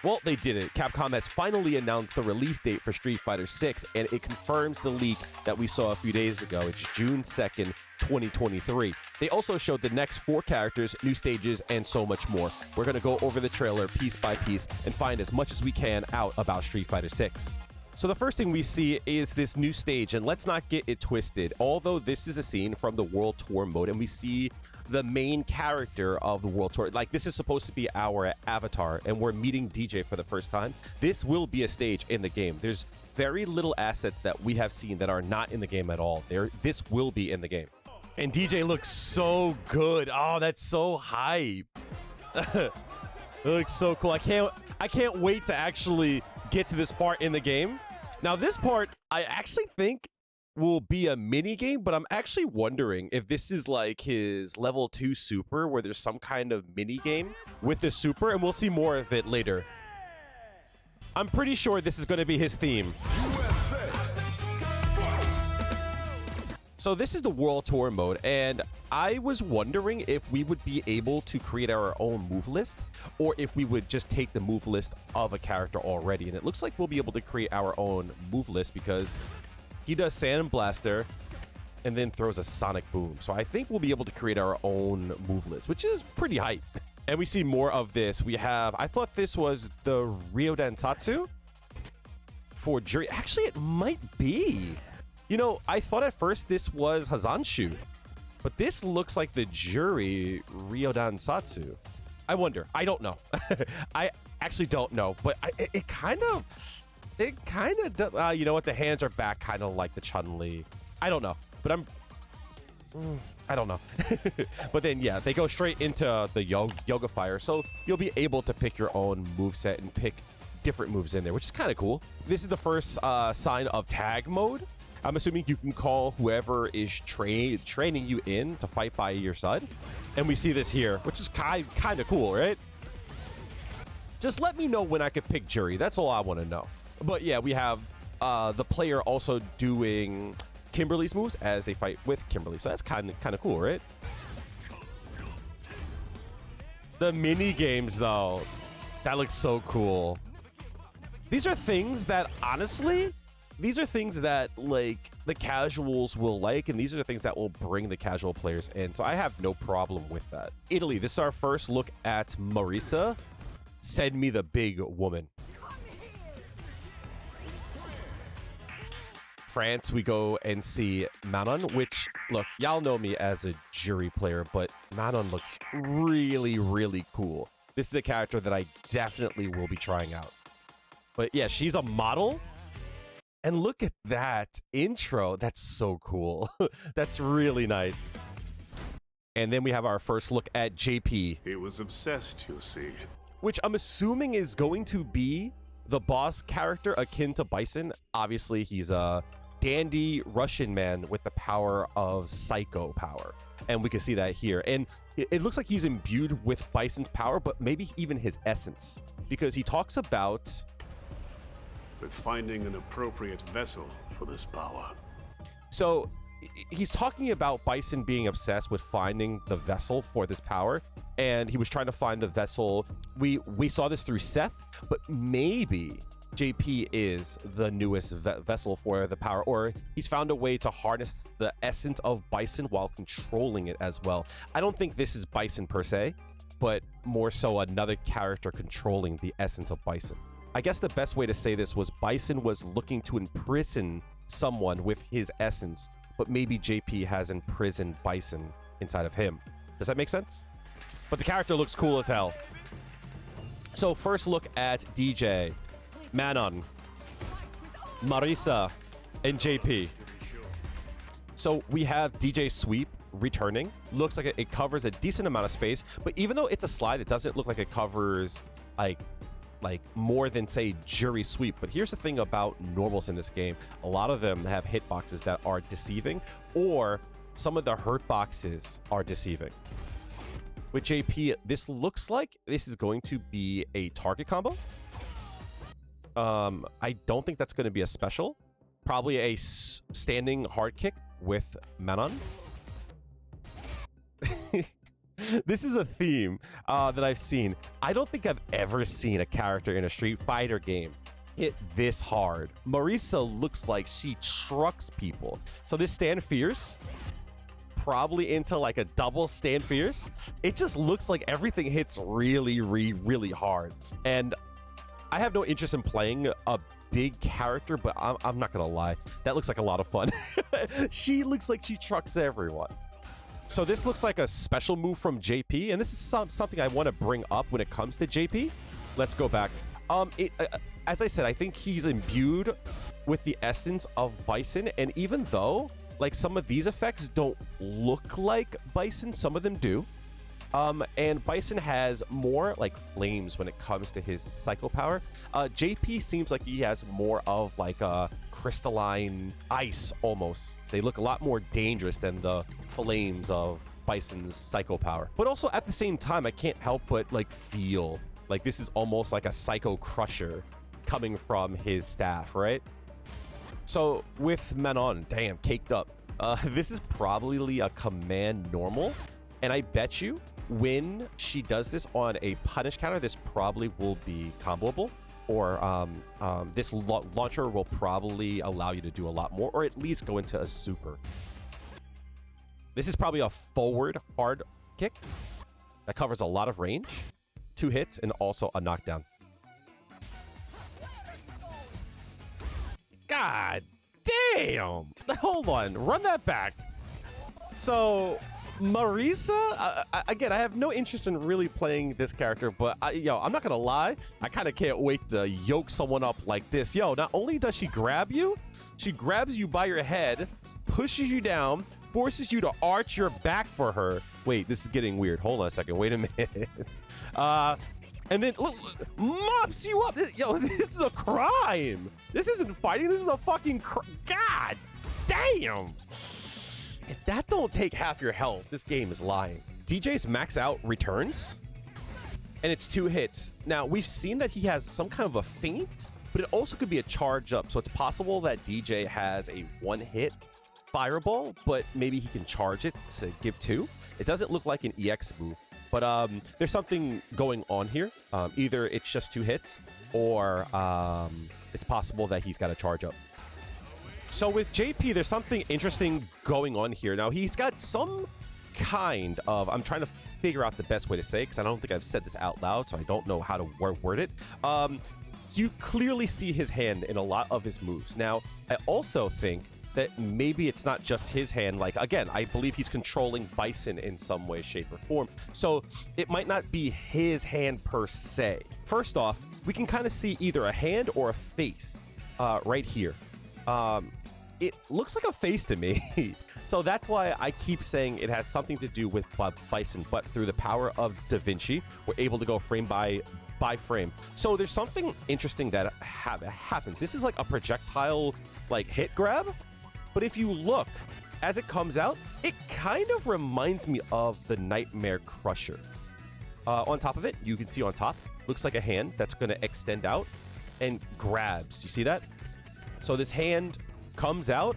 Well, they did it. Capcom has finally announced the release date for Street Fighter 6, and it confirms the leak that we saw a few days ago. It's June 2nd, 2023. They also showed the next 4 characters, new stages, and so much more. We're going to go over the trailer piece by piece and find as much as we can out about Street Fighter 6. So the first thing we see is this new stage, and let's not get it twisted. Although this is a scene from the World Tour mode, and we see the main character of the World Tour. Like, this is supposed to be our avatar, and we're meeting Deejay for the first time. This will be a stage in the game. There's very little assets that we have seen that are not in the game at all. This will be in the game. And Deejay looks so good. Oh, that's so hype. It looks so cool. I can't wait to actually get to this part in the game. Now, this part, I actually think will be a mini game, but I'm actually wondering if this is like his level 2 super, where there's some kind of mini game with the super, and we'll see more of it later. I'm pretty sure this is going to be his theme. So this is the World Tour mode, and I was wondering if we would be able to create our own move list, or if we would just take the move list of a character already. And it looks like we'll be able to create our own move list because he does Sand Blaster and then throws a Sonic Boom. So I think we'll be able to create our own move list, which is pretty hype. And we see more of this. We have, I thought this was the Ryodan Satsu for Jury. Actually, it might be. You know, I thought at first this was Hazanshu, but this looks like the Jury Ryodan Satsu. I wonder. I don't know. I actually don't know, but it kind of does. You know what? The hands are back, kind of like the Chun-li. I don't know, but I don't know. But then, yeah, they go straight into the Yoga Fire, so you'll be able to pick your own moveset and pick different moves in there, which is kind of cool. This is the first sign of tag mode. I'm assuming you can call whoever is training you in to fight by your side. And we see this here, which is kind of cool, right? Just let me know when I could pick Jury. That's all I want to know. But yeah, we have the player also doing Kimberly's moves as they fight with Kimberly. So that's kind of cool, right? The mini games, though, that looks so cool. These are things that, honestly, these are things that, like, the casuals will like, and these are the things that will bring the casual players in. So I have no problem with that. Italy, this is our first look at Marisa. Send me the big woman. France, we go and see Manon, which, look, y'all know me as a Jury player, but Manon looks really, really cool. This is a character that I definitely will be trying out. But yeah, she's a model. And look at that intro. That's so cool. That's really nice. And then we have our first look at JP. He was obsessed, you see. Which I'm assuming is going to be the boss character akin to Bison. Obviously, he's a dandy Russian man with the power of psycho power. And we can see that here. And it looks like he's imbued with Bison's power, but maybe even his essence. Because he talks about with finding an appropriate vessel for this power. So he's talking about Bison being obsessed with finding the vessel for this power, and he was trying to find the vessel. We saw this through Seth, but maybe JP is the newest vessel for the power, or he's found a way to harness the essence of Bison while controlling it as well. I don't think this is Bison per se, but more so another character controlling the essence of Bison. I guess the best way to say this was Bison was looking to imprison someone with his essence, but maybe JP has imprisoned Bison inside of him. Does that make sense? But the character looks cool as hell. So first look at Deejay, Manon, Marisa, and JP. So we have Deejay Sweep returning. Looks like it covers a decent amount of space, but even though it's a slide, it doesn't look like it covers like more than, say, Jury Sweep. But here's the thing about normals in this game. A lot of them have hitboxes that are deceiving, or some of the hurt boxes are deceiving. With JP, this looks like this is going to be a target combo. I don't think that's going to be a special. Probably a standing hard kick with Manon. This is a theme that I've seen. I don't think I've ever seen a character in a Street Fighter game hit this hard. Marisa looks like she trucks people. So this stand fierce, probably into like a double stand fierce. It just looks like everything hits really, really hard. And I have no interest in playing a big character, but I'm not gonna lie, that looks like a lot of fun. She looks like she trucks everyone. So this looks like a special move from JP, and this is something I want to bring up when it comes to JP. Let's go back. As I said, I think he's imbued with the essence of Bison, and even though like some of these effects don't look like Bison, some of them do. And Bison has more like flames when it comes to his psycho power. JP seems like he has more of like a crystalline ice almost. They look a lot more dangerous than the flames of Bison's psycho power. But also at the same time, I can't help but like feel like this is almost like a psycho crusher coming from his staff, right? So with Manon, damn, caked up. This is probably a command normal. And I bet you when she does this on a punish counter, this probably will be comboable, or this launcher will probably allow you to do a lot more, or at least go into a super. This is probably a forward hard kick that covers a lot of range, 2 hits, and also a knockdown. God damn! Hold on, run that back. So Marisa, again, I have no interest in really playing this character, but I'm not gonna lie, I kind of can't wait to yoke someone up like this. Yo, not only does she grab you, she grabs you by your head, pushes you down, forces you to arch your back for her. Wait, this is getting weird. Hold on a second. Wait a minute. And then look, mops you up. Yo, this is a crime. This isn't fighting. This is a fucking God damn. If that don't take half your health, this game is lying. DJ's max out returns, and it's 2 hits. Now, we've seen that he has some kind of a feint, but it also could be a charge up. So it's possible that DJ has a 1-hit fireball, but maybe he can charge it to give 2. It doesn't look like an EX move, but there's something going on here. Either it's just 2 hits, or it's possible that he's got a charge up. So with JP, there's something interesting going on here. Now, he's got some kind of, I'm trying to figure out the best way to say it, because I don't think I've said this out loud, so I don't know how to word it. So you clearly see his hand in a lot of his moves. Now, I also think that maybe it's not just his hand. Like, again, I believe he's controlling Bison in some way, shape, or form. So it might not be his hand per se. First off, we can kind of see either a hand or a face right here. It looks like a face to me. So that's why I keep saying it has something to do with Bison, but through the power of Da Vinci, we're able to go frame by frame. So there's something interesting that happens. This is like a projectile like hit grab, but if you look as it comes out, it kind of reminds me of the Nightmare Crusher. On top of it, you can see on top, looks like a hand that's going to extend out and grabs. You see that? So this hand comes out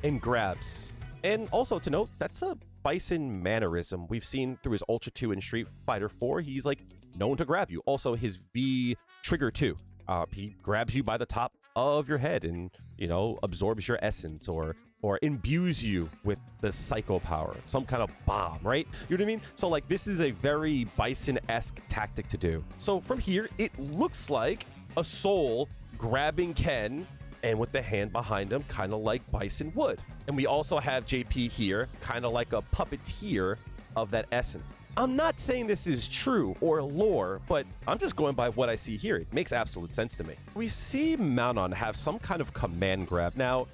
and grabs. And also to note, that's a Bison mannerism we've seen through his Ultra 2 in Street Fighter 4. He's like known to grab you. Also his V trigger 2. He grabs you by the top of your head and, you know, absorbs your essence or imbues you with the psycho power, some kind of bomb, right? You know what I mean? So like this is a very Bison-esque tactic to do. So from here, it looks like a soul grabbing Ken, and with the hand behind him, kind of like Bison would. And we also have JP here, kind of like a puppeteer of that essence. I'm not saying this is true or lore, but I'm just going by what I see here. It makes absolute sense to me. We see Manon have some kind of command grab. Now,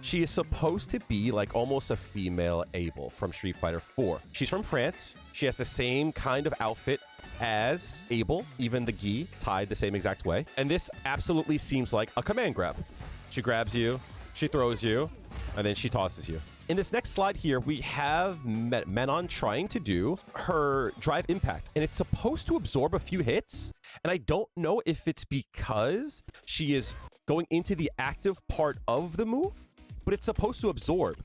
she is supposed to be like almost a female Abel from Street Fighter 4. She's from France. She has the same kind of outfit as Abel, even the gi tied the same exact way. And this absolutely seems like a command grab. She grabs you, she throws you, and then she tosses you. In this next slide here, we have Manon trying to do her drive impact, and it's supposed to absorb a few hits. And I don't know if it's because she is going into the active part of the move, but it's supposed to absorb.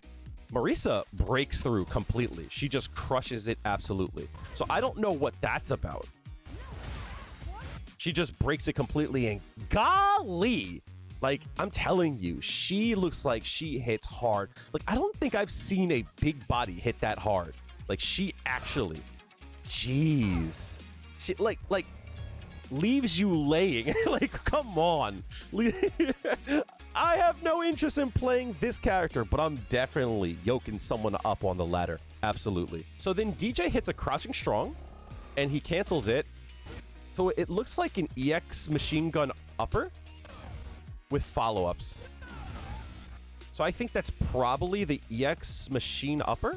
Marisa breaks through completely. She just crushes it absolutely. So I don't know what that's about. She just breaks it completely, and golly, like, I'm telling you, she looks like she hits hard. Like, I don't think I've seen a big body hit that hard. Like, she actually, jeez. She, like, leaves you laying. Like, come on. I have no interest in playing this character, but I'm definitely yoking someone up on the ladder. Absolutely. So then Deejay hits a crouching strong, and he cancels it. So it looks like an EX machine gun upper with follow-ups. So I think that's probably the EX machine upper.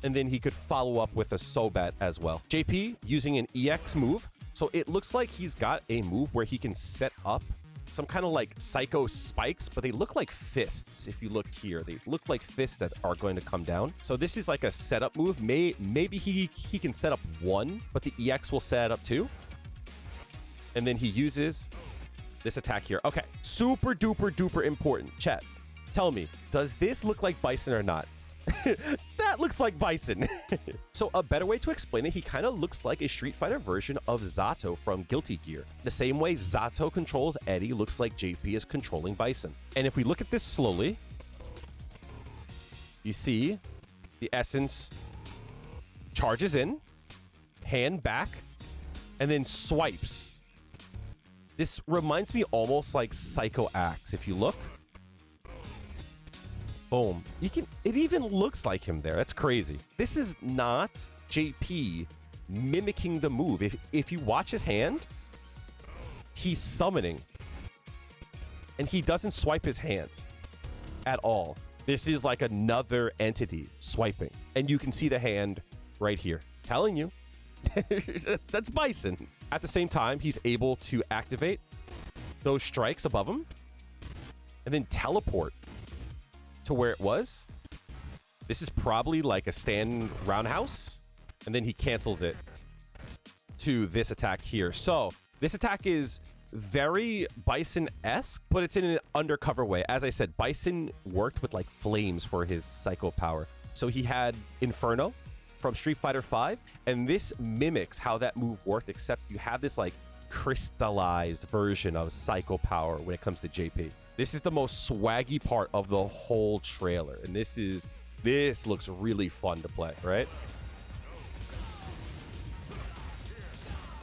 And then he could follow up with a Sobat as well. JP using an EX move. So it looks like he's got a move where he can set up some kind of like psycho spikes, but they look like fists. If you look here, they look like fists that are going to come down. So this is like a setup move. Maybe he can set up one, but the EX will set up two. And then he uses this attack here. Okay, super duper duper important. Chat, tell me, does this look like Bison or not? That looks like Bison. So a better way to explain it, he kind of looks like a Street Fighter version of Zato from Guilty Gear. The same way Zato controls Eddie looks like JP is controlling Bison. And if we look at this slowly, you see the essence charges in, hand back, and then swipes. This reminds me almost like Psycho Axe. If you look, boom. It even looks like him there. That's crazy. This is not JP mimicking the move. If you watch his hand, he's summoning. And he doesn't swipe his hand at all. This is like another entity swiping. And you can see the hand right here. Telling you. That's Bison. At the same time, he's able to activate those strikes above him and then teleport to where it was. This is probably like a stand roundhouse, and then he cancels it to this attack here. So this attack is very Bison-esque, but it's in an undercover way. As I said, Bison worked with like flames for his psycho power. So he had Inferno from Street Fighter V, and this mimics how that move worked, except you have this like crystallized version of psycho power when it comes to JP. This is the most swaggy part of the whole trailer, and this looks really fun to play, right?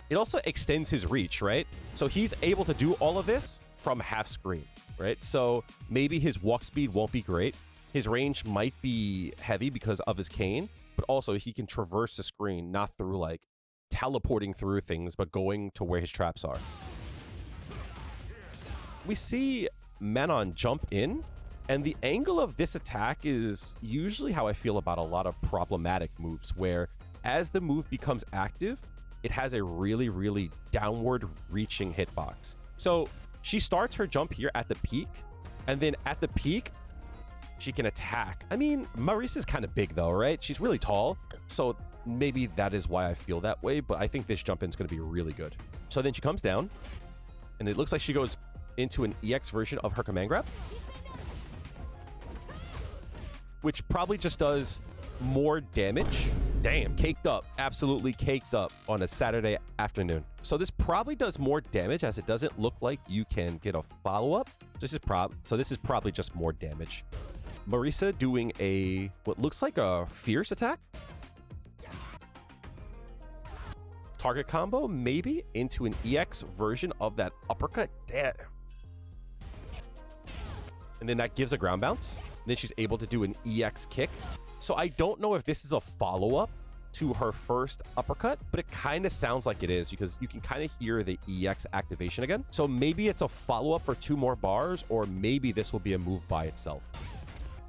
It also extends his reach, right? So he's able to do all of this from half screen, right? So maybe his walk speed won't be great. His range might be heavy because of his cane, but also he can traverse the screen, not through like teleporting through things, but going to where his traps are. We see Manon jump in, and the angle of this attack is usually how I feel about a lot of problematic moves, where as the move becomes active, it has a really, really downward reaching hitbox. So she starts her jump here at the peak, and then at the peak, she can attack. I mean, Marisa's kind of big though, right? She's really tall, so maybe that is why I feel that way, but I think this jump in is going to be really good. So then she comes down, and it looks like she goes into an EX version of her command grab, which probably just does more damage. Damn, caked up, absolutely caked up on a Saturday afternoon. So this probably does more damage, as it doesn't look like you can get a follow-up. This is probably just more damage. Marisa doing a what looks like a fierce attack. Target combo, maybe, into an EX version of that uppercut. Damn. And then that gives a ground bounce. And then she's able to do an EX kick. So I don't know if this is a follow-up to her first uppercut, but it kind of sounds like it is, because you can kind of hear the EX activation again. So maybe it's a follow-up for 2 more bars, or maybe this will be a move by itself.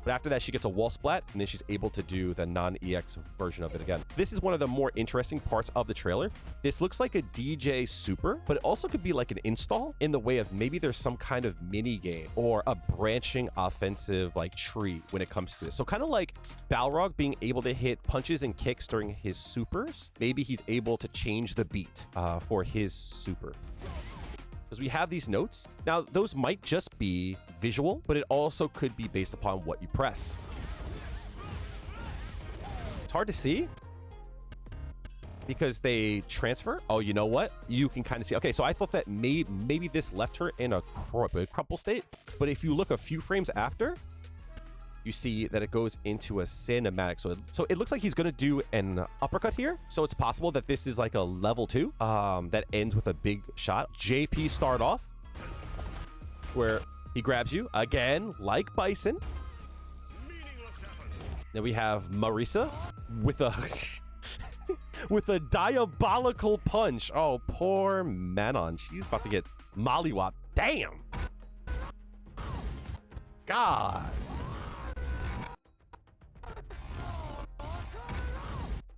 But after that, she gets a wall splat, and then she's able to do the non-EX version of it again. This is one of the more interesting parts of the trailer. This looks like a Deejay super, but it also could be like an install in the way of maybe there's some kind of mini game or a branching offensive like tree when it comes to this. So kind of like Balrog being able to hit punches and kicks during his supers. Maybe he's able to change the beat for his super. Because we have these notes. Now, those might just be visual, but it also could be based upon what you press. It's hard to see because they transfer. Oh, you know what? You can kind of see. Okay, so I thought that maybe this left her in a crumple state. But if you look a few frames after, you see that it goes into a cinematic. So it looks like he's going to do an uppercut here. So it's possible that this is like a level 2 that ends with a big shot. JP start off where he grabs you again, like Bison. Then we have Marisa with a with a diabolical punch. Oh, poor Manon. She's about to get mollywopped. Damn. God.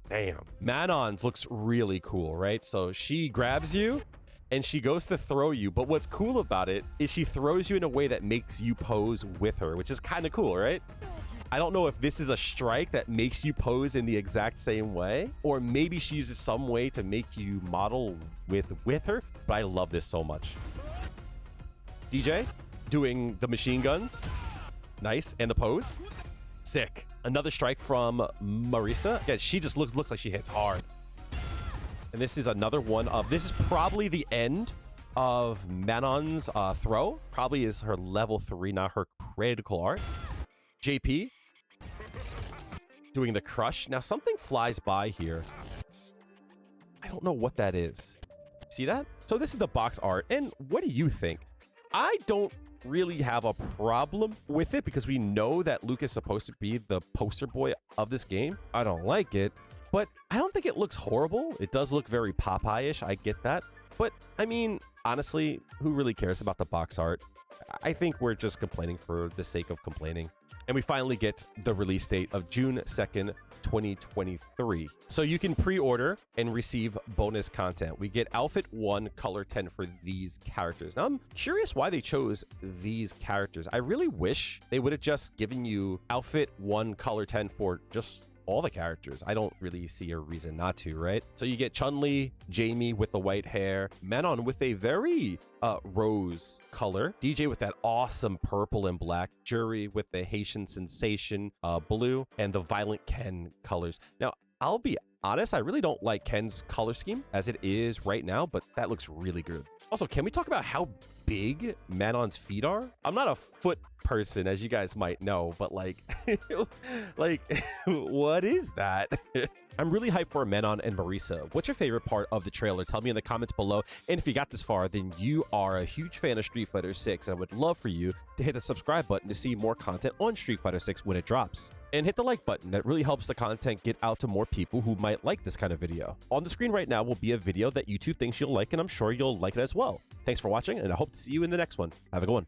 Damn. Manon's looks really cool, right? So she grabs you and she goes to throw you. But what's cool about it is she throws you in a way that makes you pose with her, which is kind of cool, right? I don't know if this is a strike that makes you pose in the exact same way, or maybe she uses some way to make you model with her, but I love this so much. DJ doing the machine guns. Nice. And the pose. Sick. Another strike from Marisa. Yeah, she just looks like she hits hard. And this is another one of, this is probably the end of Manon's throw. Probably is her level 3, not her critical art. JP doing the crush. Now something flies by here. I don't know what that is. See that? So this is the box art. And what do you think? I don't really have a problem with it because we know that Luke is supposed to be the poster boy of this game. I don't like it, but I don't think it looks horrible. It does look very Popeye-ish. I get that. But I mean, honestly, who really cares about the box art? I think we're just complaining for the sake of complaining. And we finally get the release date of June 2nd, 2023. So you can pre-order and receive bonus content. We get outfit 1, color 10 for these characters. Now I'm curious why they chose these characters. I really wish they would have just given you outfit 1, color 10 for just all the characters. I don't really see a reason not to, right? So you get Chun-li, Jamie with the white hair, Manon with a very rose color, DJ with that awesome purple and black, Jury with the Haitian sensation blue, and the Violent Ken colors. Now, I'll be honest, I really don't like Ken's color scheme as it is right now, but that looks really good. Also, can we talk about how big Manon's feet are? I'm not a foot person, as you guys might know, but like, what is that? I'm really hyped for Manon and Marisa. What's your favorite part of the trailer? Tell me in the comments below. And if you got this far, then you are a huge fan of Street Fighter 6. I would love for you to hit the subscribe button to see more content on Street Fighter 6 when it drops. And hit the like button. That really helps the content get out to more people who might like this kind of video. On the screen right now will be a video that YouTube thinks you'll like, and I'm sure you'll like it as well. Thanks for watching, and I hope to see you in the next one. Have a good one.